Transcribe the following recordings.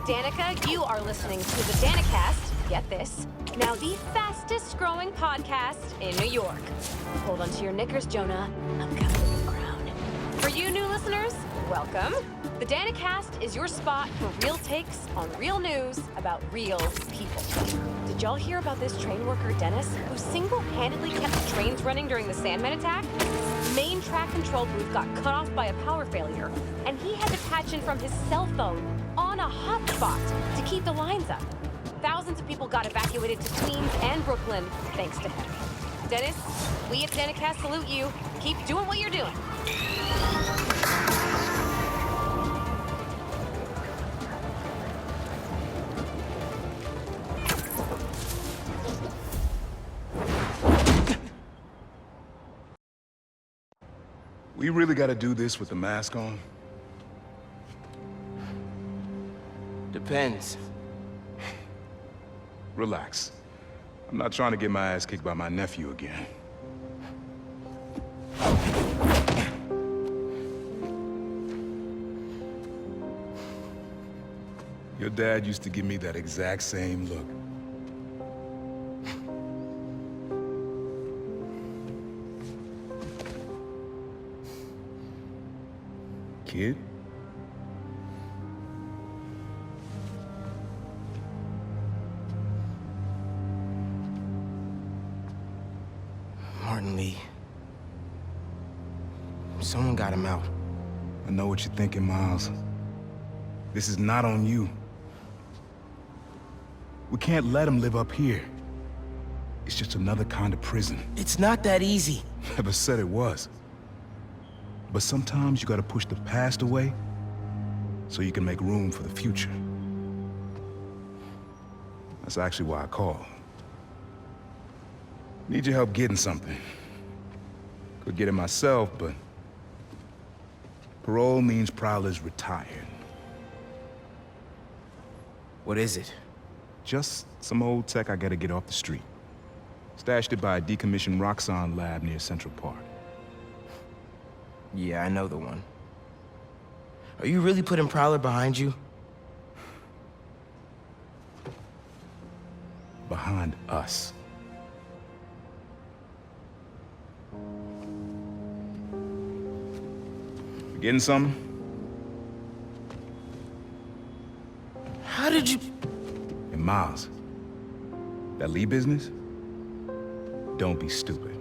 Danica. You are listening to the Danicast. Get this. Now the fastest growing podcast in New York. Hold on to your knickers, Jonah. I'm coming to the ground. For you new listeners, welcome. The Danicast is your spot for real takes on real news about real people. Did y'all hear about this train worker, Dennis, who single-handedly kept the trains running during the Sandman attack? Main track control booth got cut off by a power failure, and he had to patch in from his cell phone on a hotspot to keep the lines up. Thousands of people got evacuated to Queens and Brooklyn thanks to him. Dennis, we at Danicast salute you. Keep doing what you're doing. We really gotta do this with the mask on? Depends. Relax. I'm not trying to get my ass kicked by my nephew again. Your dad used to give me that exact same look. Kid? Martin Lee. Someone got him out. I know what you're thinking, Miles. This is not on you. We can't let him live up here. It's just another kind of prison. It's not that easy. Never said it was. But sometimes you gotta push the past away so you can make room for the future. That's actually why I called. Need your help getting something. Could get it myself, but parole means Prowler's retired. What is it? Just some old tech I gotta get off the street. Stashed it by a decommissioned Roxxon lab near Central Park. Yeah, I know the one. Are you really putting Prowler behind you? Behind us. You getting something? How did you... And Miles, that Lee business? Don't be stupid.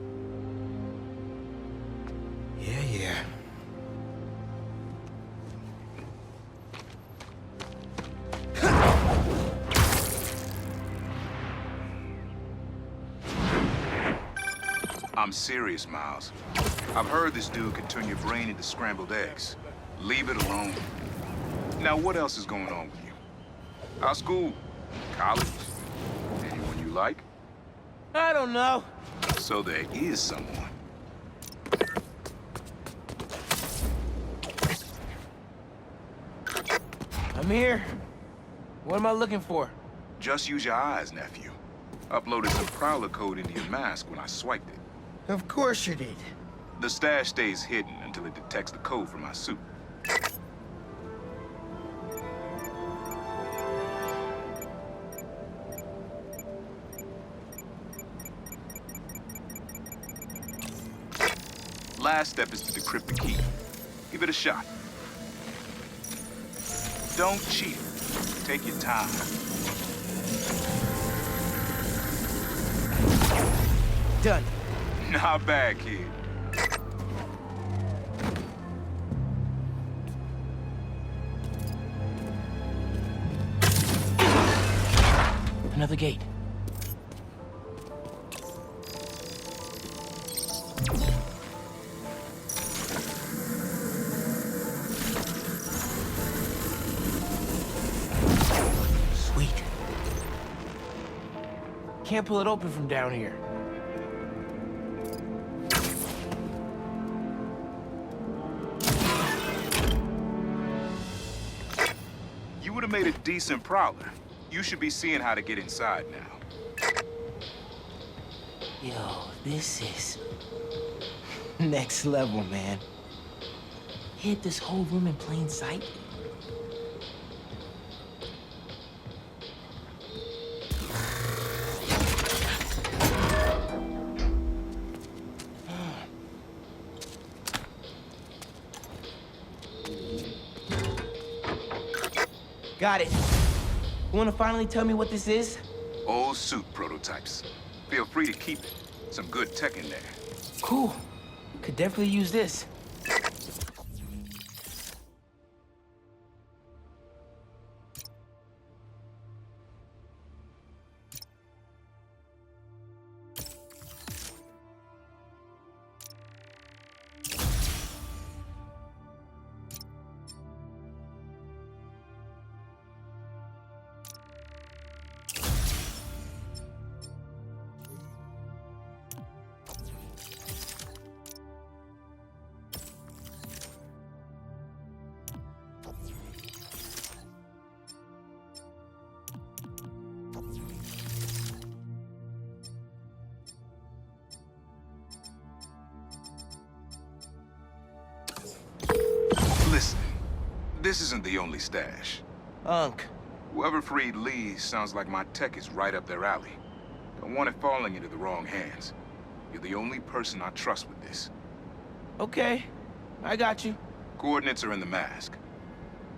Yeah. I'm serious, Miles. I've heard this dude can turn your brain into scrambled eggs. Leave it alone. Now, what else is going on with you? Our school? College? Anyone you like? I don't know. So there is someone. I'm here. What am I looking for? Just use your eyes, nephew. Uploaded some Prowler code into your mask when I swiped it. Of course you did. The stash stays hidden until it detects the code from my suit. Last step is to decrypt the key. Give it a shot. Don't cheat. Take your time. Done. Not bad, kid. Another gate. Sweet. Can't pull it open from down here. You would have made a decent Prowler. You should be seeing how to get inside now. Yo, this is next level, man. Hid this whole room in plain sight. Got it. You wanna finally tell me what this is? Old suit prototypes. Feel free to keep it. Some good tech in there. Cool. Could definitely use this. Listen, this isn't the only stash. Unc. Whoever freed Lee sounds like my tech is right up their alley. Don't want it falling into the wrong hands. You're the only person I trust with this. Okay. I got you. Coordinates are in the mask.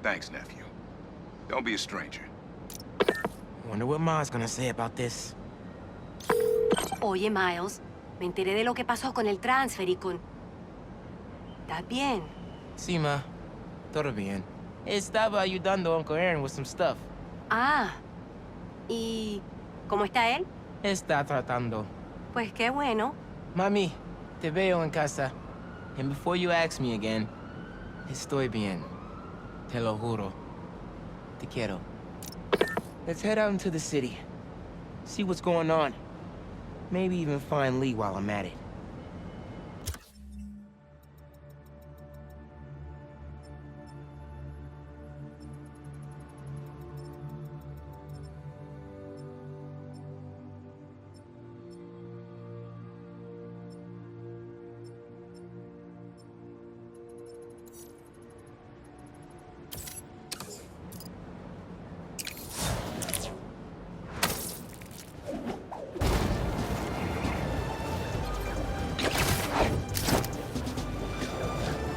Thanks, nephew. Don't be a stranger. Wonder what Ma's gonna say about this. Oye, Miles, me enteré de lo que pasó con el transfer y con... ¿Estás bien? Sí, Ma. Todo bien. Estaba ayudando a Uncle Aaron with some stuff. Ah, ¿y cómo está él? Está tratando. Pues qué bueno. Mami, te veo en casa. And before you ask me again, estoy bien. Te lo juro. Te quiero. Let's head out into the city. See what's going on. Maybe even find Lee while I'm at it.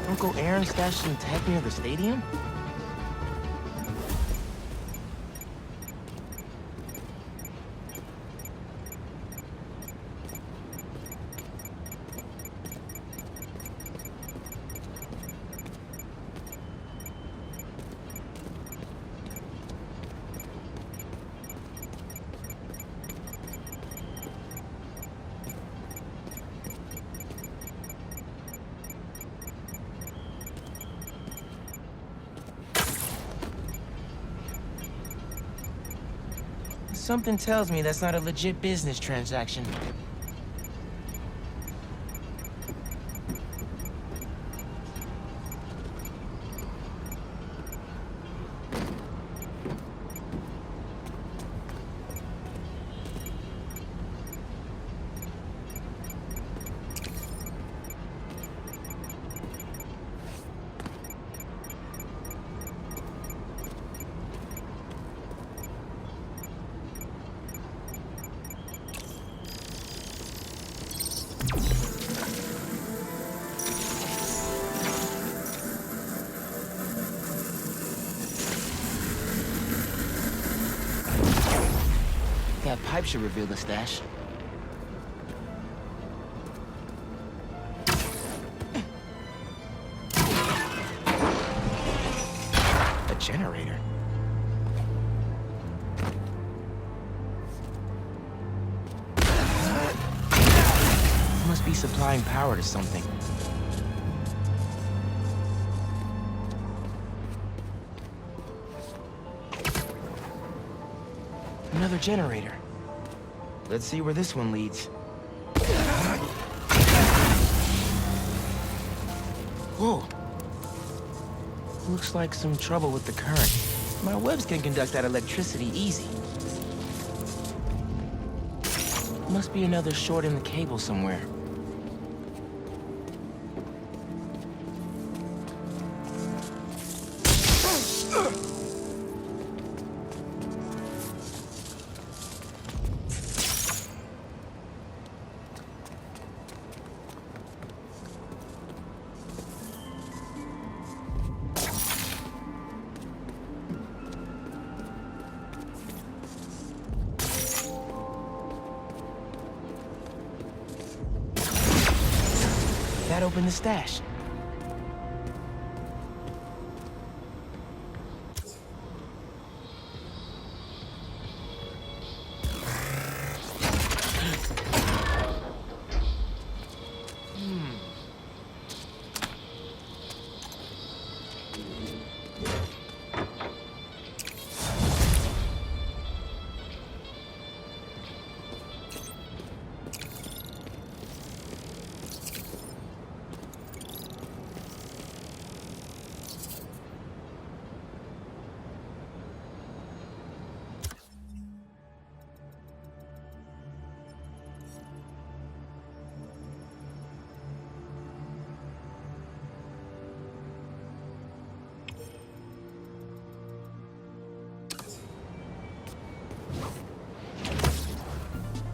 Uncle Aaron stashed some tech near the stadium? Something tells me that's not a legit business transaction. That pipe should reveal the stash. A generator. Must be supplying power to something. Another generator. Let's see where this one leads. Whoa. Looks like some trouble with the current. My webs can conduct that electricity easy. Must be another short in the cable somewhere. That opened the stash.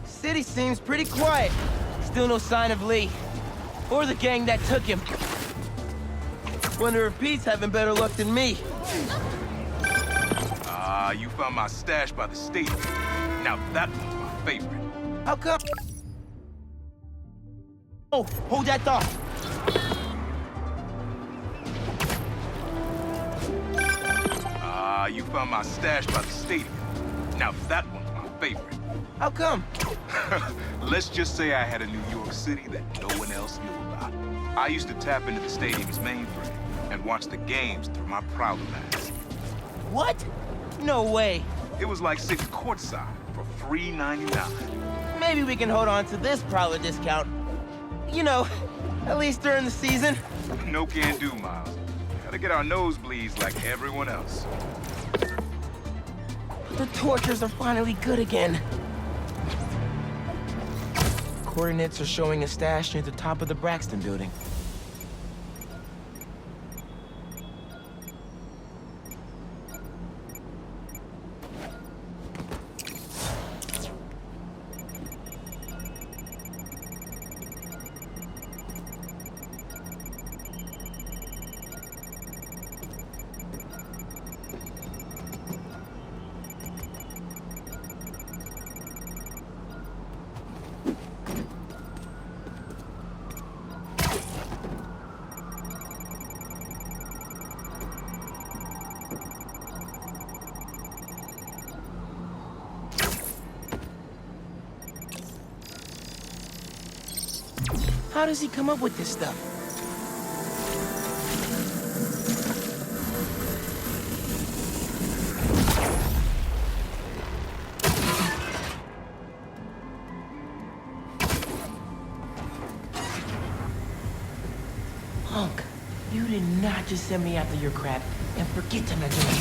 City seems pretty quiet. Still no sign of Lee. Or the gang that took him. Wonder if Pete's having better luck than me. You found my stash by the stadium. Now that one's my favorite. How come? Oh, hold that thought. You found my stash by the stadium. Now that one's my favorite. How come? Let's just say I had a New York City that no one else knew about. I used to tap into the stadium's mainframe and watch the games through my Prowler mask. What? No way. It was like sitting courtside for $3.99. Maybe we can hold on to this Prowler discount. You know, at least during the season. No can do, Miles. Gotta get our nosebleeds like everyone else. The tortures are finally good again. Coordinates are showing a stash near the top of the Braxton building. How does he come up with this stuff? Hunk, you did not just send me after your crap and forget to mention me.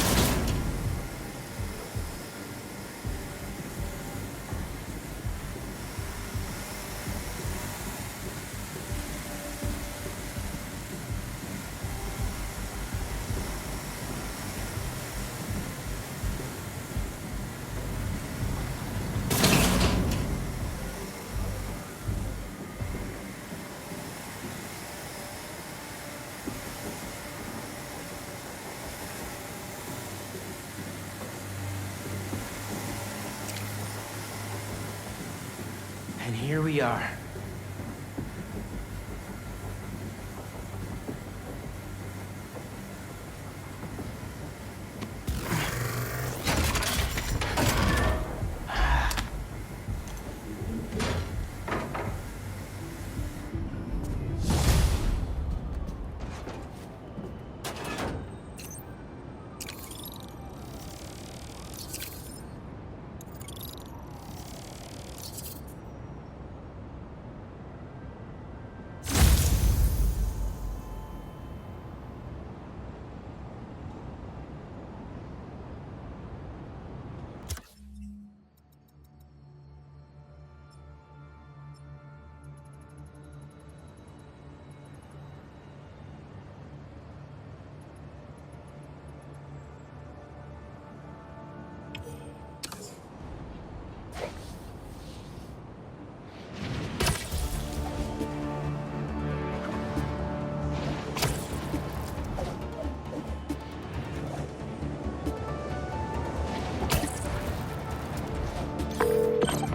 And here we are.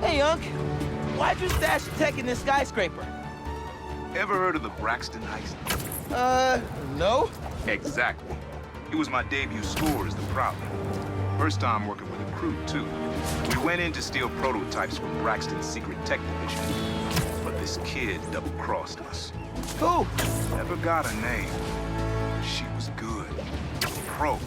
Hey, Unc. Why'd you stash the tech in this skyscraper? Ever heard of the Braxton heist? No? Exactly. It was my debut score as the Prowler. First time working with a crew, too. We went in to steal prototypes from Braxton's secret tech division. But this kid double-crossed us. Who? Never got a name. She was good. Pro.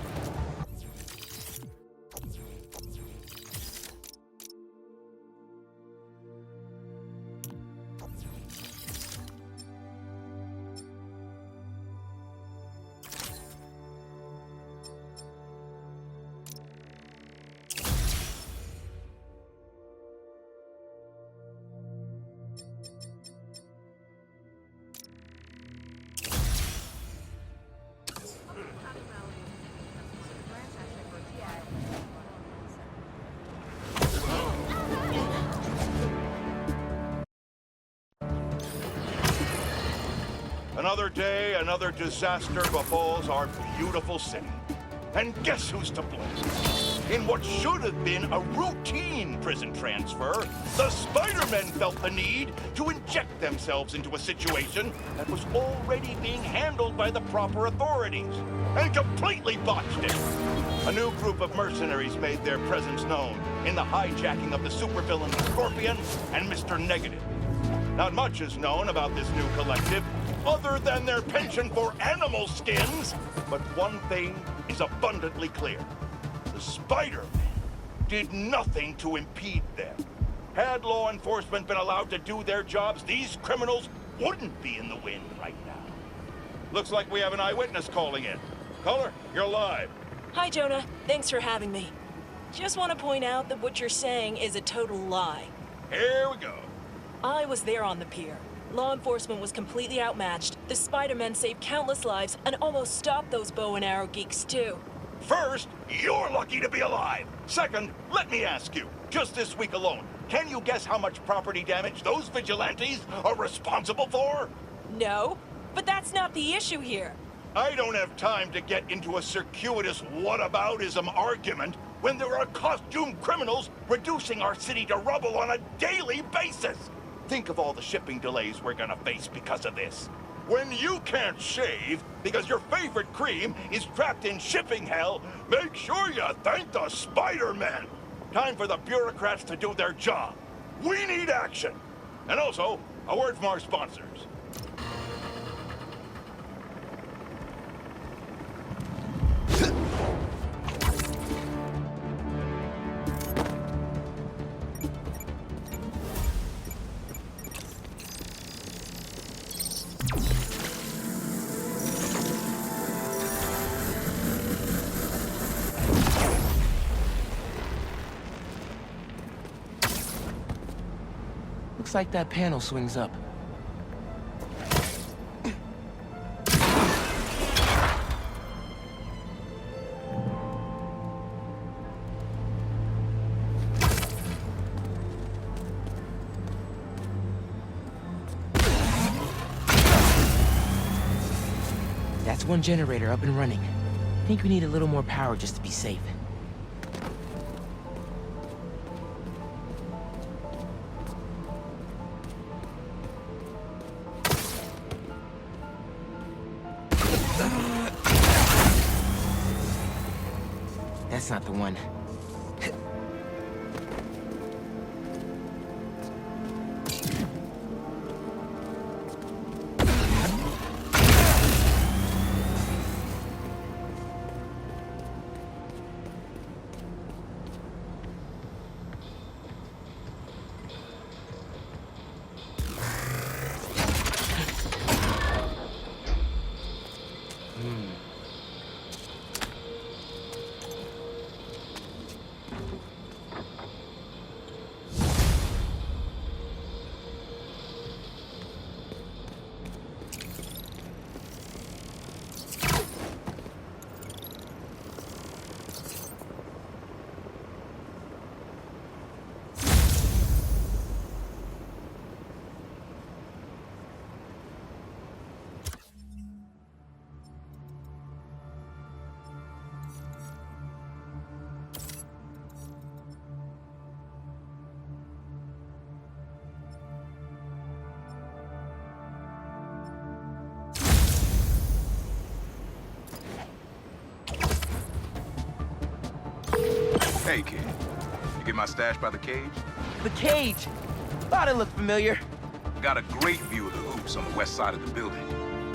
Another day, another disaster befalls our beautiful city. And guess who's to blame? In what should have been a routine prison transfer, the Spider-Men felt the need to inject themselves into a situation that was already being handled by the proper authorities, and completely botched it. A new group of mercenaries made their presence known in the hijacking of the supervillain Scorpion and Mr. Negative. Not much is known about this new collective, other than their penchant for animal skins, but one thing is abundantly clear. The Spider-Men did nothing to impede them. Had law enforcement been allowed to do their jobs, these criminals wouldn't be in the wind right now. Looks like we have an eyewitness calling in. Caller, you're live. Hi, Jonah. Thanks for having me. Just want to point out that what you're saying is a total lie. Here we go. I was there on the pier. Law enforcement was completely outmatched. The Spider-Men saved countless lives and almost stopped those bow and arrow geeks, too. First, you're lucky to be alive. Second, let me ask you, just this week alone, can you guess how much property damage those vigilantes are responsible for? No, but that's not the issue here. I don't have time to get into a circuitous whataboutism argument when there are costumed criminals reducing our city to rubble on a daily basis. Think of all the shipping delays we're gonna face because of this. When you can't shave because your favorite cream is trapped in shipping hell, make sure you thank the Spider-Men. Time for the bureaucrats to do their job. We need action. And also, a word from our sponsors. Looks like that panel swings up. That's one generator up and running. I think we need a little more power just to be safe. That's not the one. Hey, kid. You get my stash by the cage? The cage! Thought it looked familiar. Got a great view of the hoops on the west side of the building.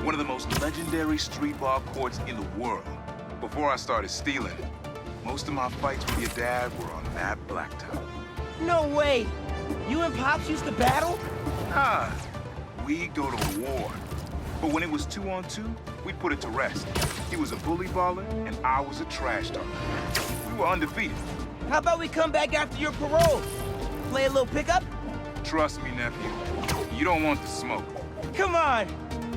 One of the most legendary street ball courts in the world. Before I started stealing, most of my fights with your dad were on that blacktop. No way! You and Pops used to battle? Ah, we'd go to war. But when it was 2-on-2, we'd put it to rest. He was a bully baller, and I was a trash talker. We were undefeated. How about we come back after your parole? Play a little pickup? Trust me, nephew. You don't want the smoke. Come on!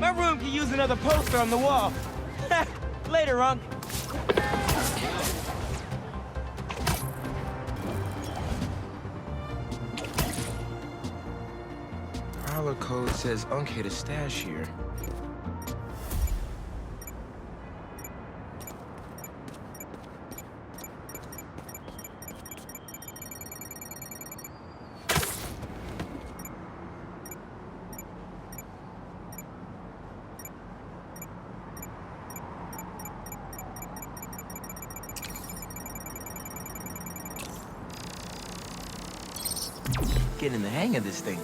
My room could use another poster on the wall. Later, Unc. Prowler code says Unc hid a stash here. Getting the hang of this thing.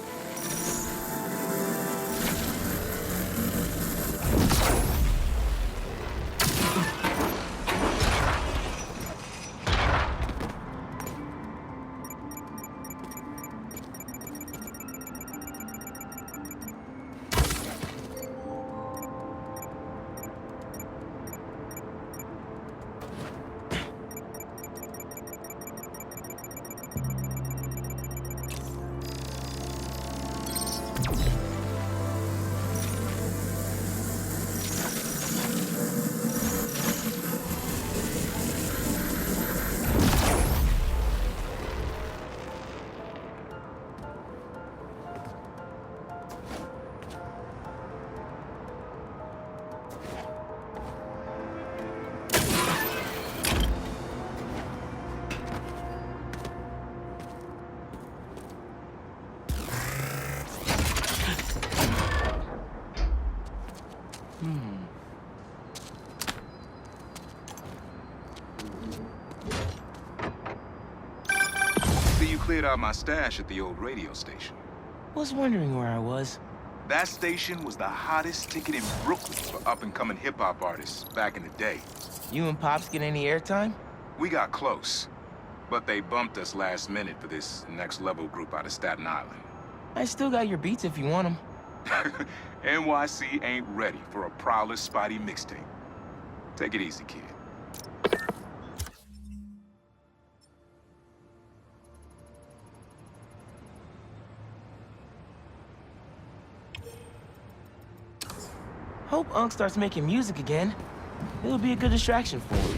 See, you cleared out my stash at the old radio station. Was wondering where I was. That station was the hottest ticket in Brooklyn for up-and-coming hip-hop artists back in the day. You and Pops get any airtime? We got close, but they bumped us last minute for this next-level group out of Staten Island. I still got your beats if you want them. NYC ain't ready for a Prowler Spidey mixtape. Take it easy, kid. Hope Unc starts making music again. It'll be a good distraction for him.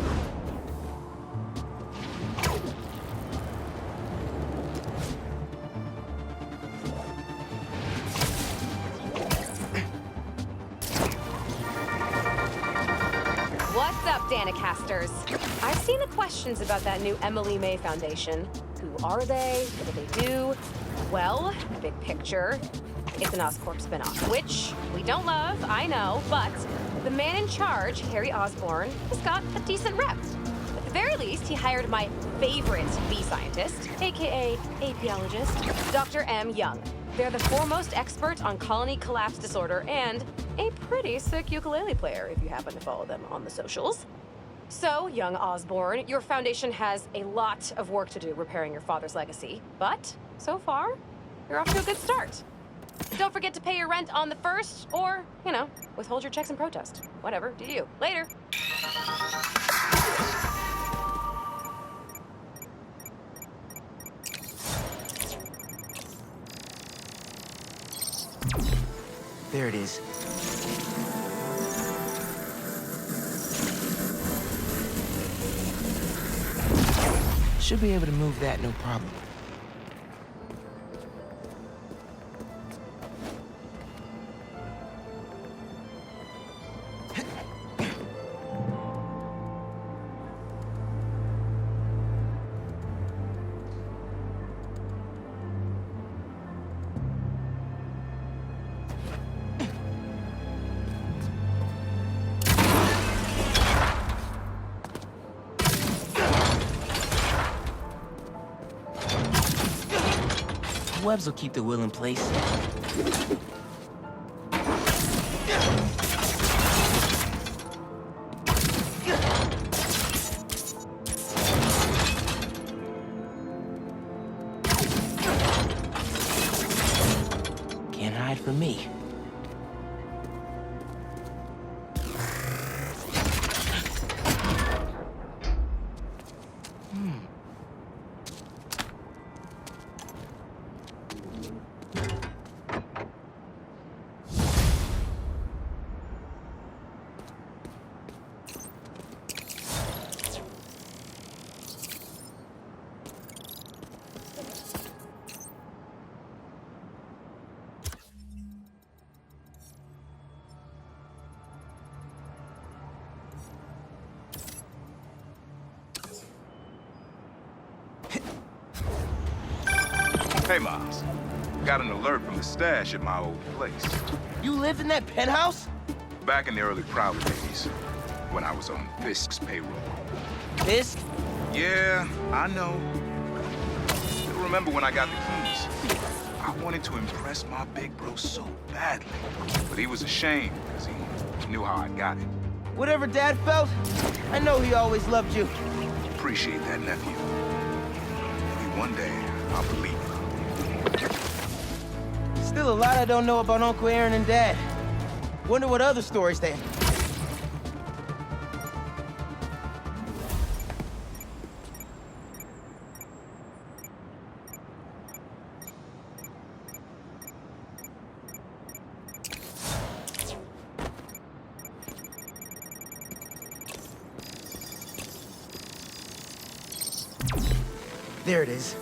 What's up, Danicasters? I've seen the questions about that new Emily May Foundation. Who are they? What do they do? Well, big picture, it's an Oscorp spinoff, which we don't love, I know, but the man in charge, Harry Osborn, has got a decent rep. At the very least, he hired my favorite bee scientist, aka apiologist, Dr. M. Young. They're the foremost expert on colony collapse disorder and a pretty sick ukulele player if you happen to follow them on the socials. So, young Osborn, your foundation has a lot of work to do repairing your father's legacy, but so far, you're off to a good start. Don't forget to pay your rent on the 1st, or, you know, withhold your checks in protest. Whatever, do you. Later. There it is. Should be able to move that, no problem. Cobwebs will keep the will in place. Can't hide from me. Hey, Miles. Got an alert from the stash at my old place. You lived in that penthouse? Back in the early Prowler days, when I was on Fisk's payroll. Fisk? Yeah, I know. Still remember when I got the keys. I wanted to impress my big bro so badly. But he was ashamed, because he knew how I got it. Whatever Dad felt, I know he always loved you. Appreciate that, nephew. Maybe one day, I'll believe it. Still a lot I don't know about Uncle Aaron and Dad. Wonder what other stories they have. There it is.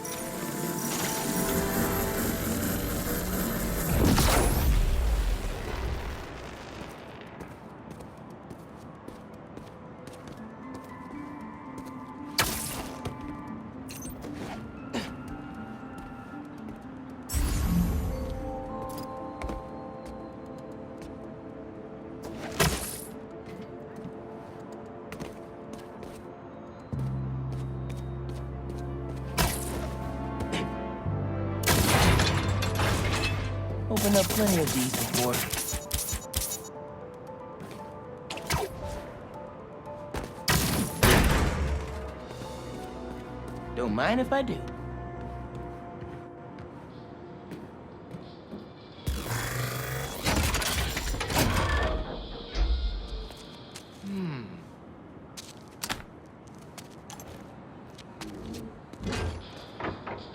Opened up plenty of these before. Don't mind if I do.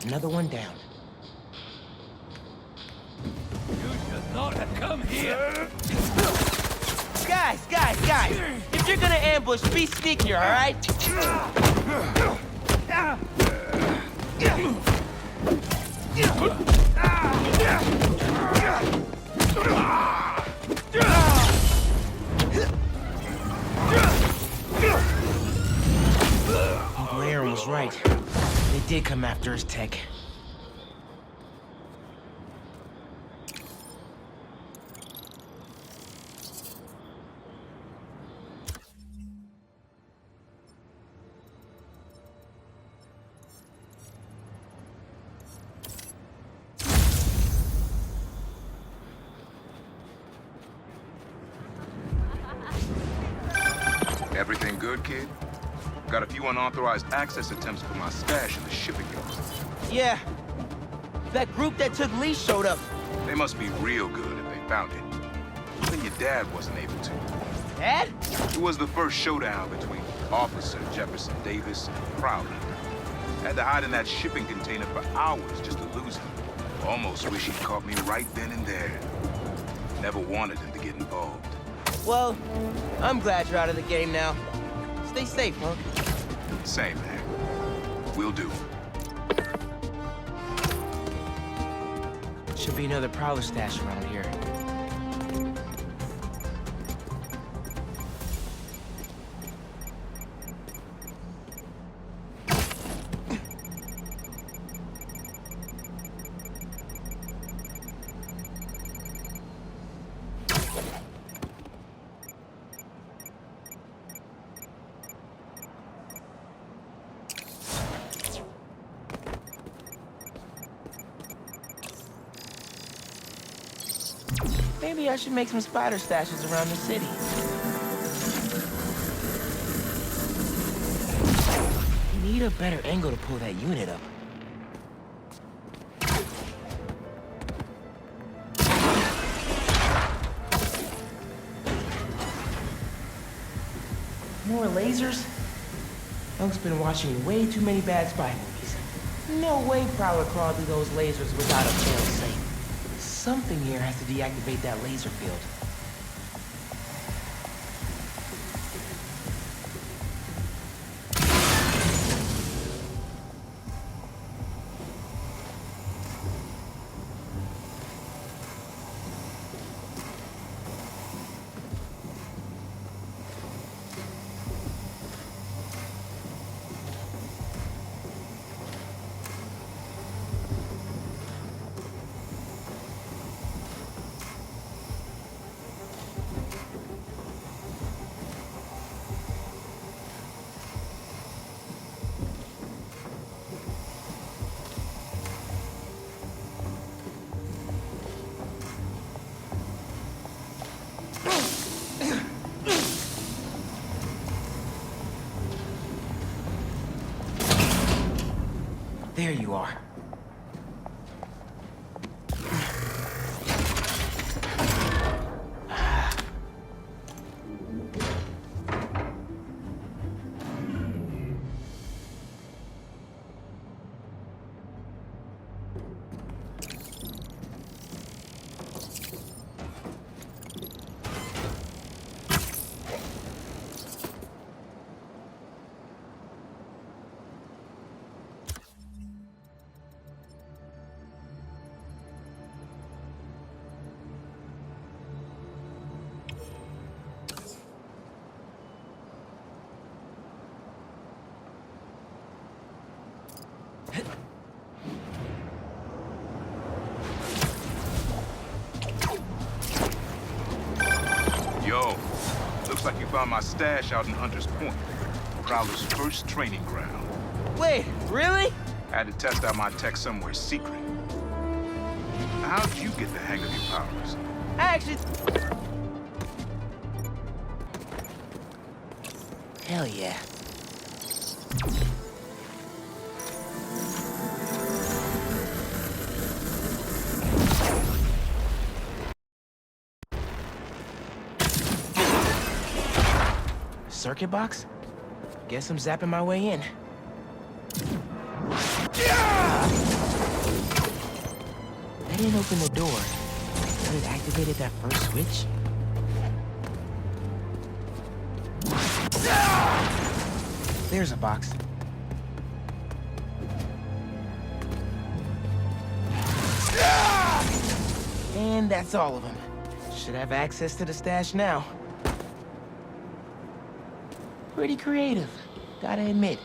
Another one down. Guys! If you're gonna ambush, be sneakier, all right? Uncle Aaron was right. They did come after his tech. Everything good, kid? Got a few unauthorized access attempts for my stash in the shipping yard. Yeah. That group that took Lee showed up. They must be real good if they found it. Even your dad wasn't able to. Dad? It was the first showdown between Officer Jefferson Davis and Prowler. Had to hide in that shipping container for hours just to lose him. Almost wish he'd caught me right then and there. Never wanted him to get involved. Well, I'm glad you're out of the game now. Stay safe, Monk. Same, man. Will do. Should be another Prowler stash around here. Maybe I should make some spider stashes around the city. Need a better angle to pull that unit up. More lasers? Unk's been watching way too many bad spy movies. No way Prowler crawled through those lasers without a fail-safe. Something here has to deactivate that laser field. There you are. Yo, looks like you found my stash out in Hunter's Point. Prowler's first training ground. Wait, really? Had to test out my tech somewhere secret. How'd you get the hang of your powers? I actually... Hell yeah. Circuit box? Guess I'm zapping my way in. That didn't open the door, but it activated that first switch. There's a box. And that's all of them. Should have access to the stash now. Pretty creative, gotta admit.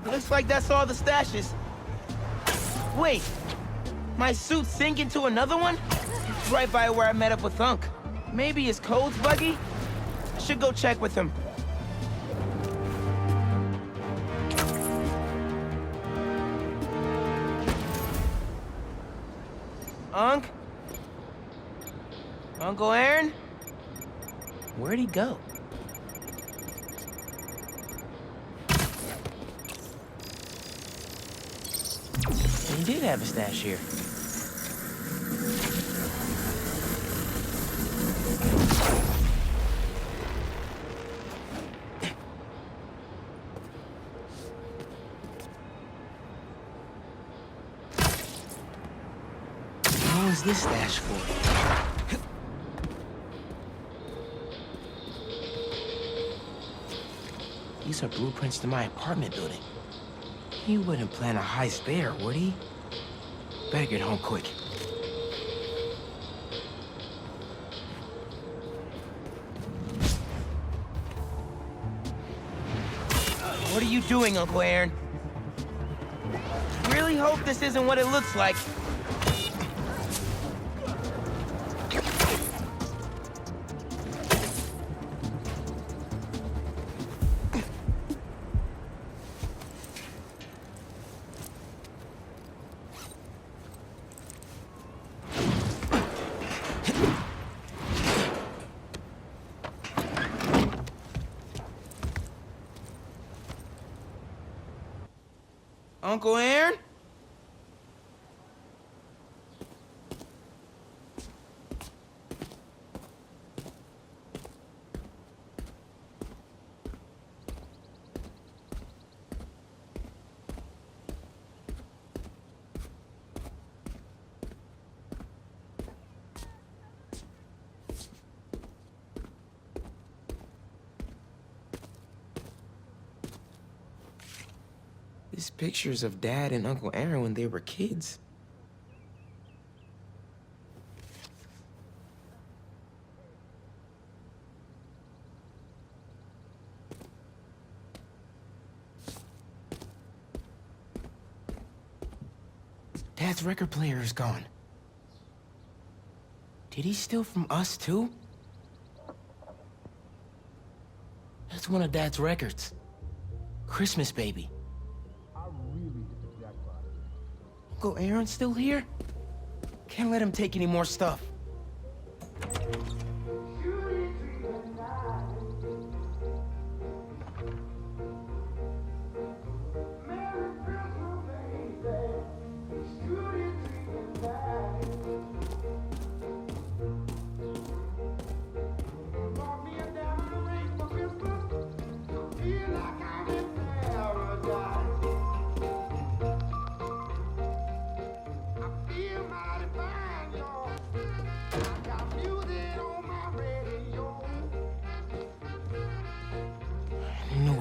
Looks like that's all the stashes. Wait, my suit's sinking to another one? It's right by where I met up with Unk. Maybe his code's buggy? I should go check with him. Unk? Uncle Aaron? Where'd he go? He did have a stash here. use this stash for? These are blueprints to my apartment building. He wouldn't plan a heist there, would he? Better get home quick. What are you doing, Uncle Aaron? Really hope this isn't what it looks like. Uncle Aaron? These pictures of Dad and Uncle Aaron when they were kids. Dad's record player is gone. Did he steal from us, too? That's one of Dad's records. Christmas Baby. Uncle Aaron's still here? Can't let him take any more stuff.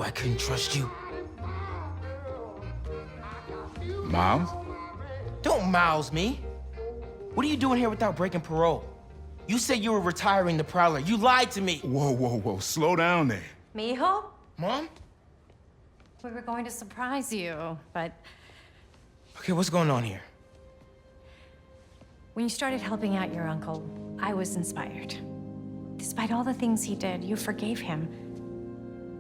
I couldn't trust you. Miles? Don't mouse me. What are you doing here without breaking parole? You said you were retiring the Prowler. You lied to me. Whoa, whoa, whoa. Slow down there. Mijo? Mom? We were going to surprise you, but Okay, what's going on here? when you started helping out your uncle, I was inspired. Despite all the things he did, you forgave him.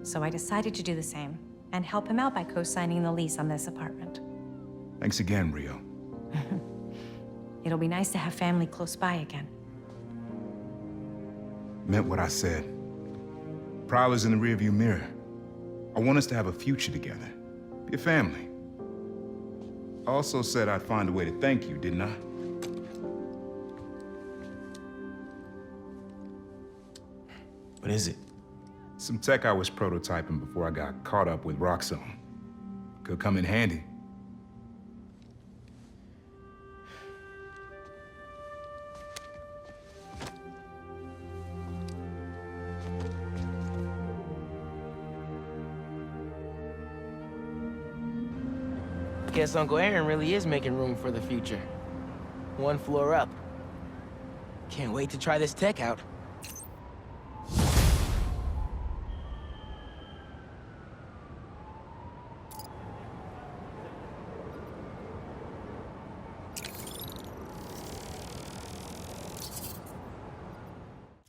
So I decided to do the same and help him out by co-signing the lease on this apartment. Thanks again, Rio. It'll be nice to have family close by again. Meant what I said. Prowler's in the rearview mirror. I want us to have a future together. Be a family. I also said I'd find a way to thank you, didn't I? What is it? Some tech I was prototyping before I got caught up with Roxxon. Could come in handy. Guess Uncle Aaron really is making room for the future. One floor up. Can't wait to try this tech out.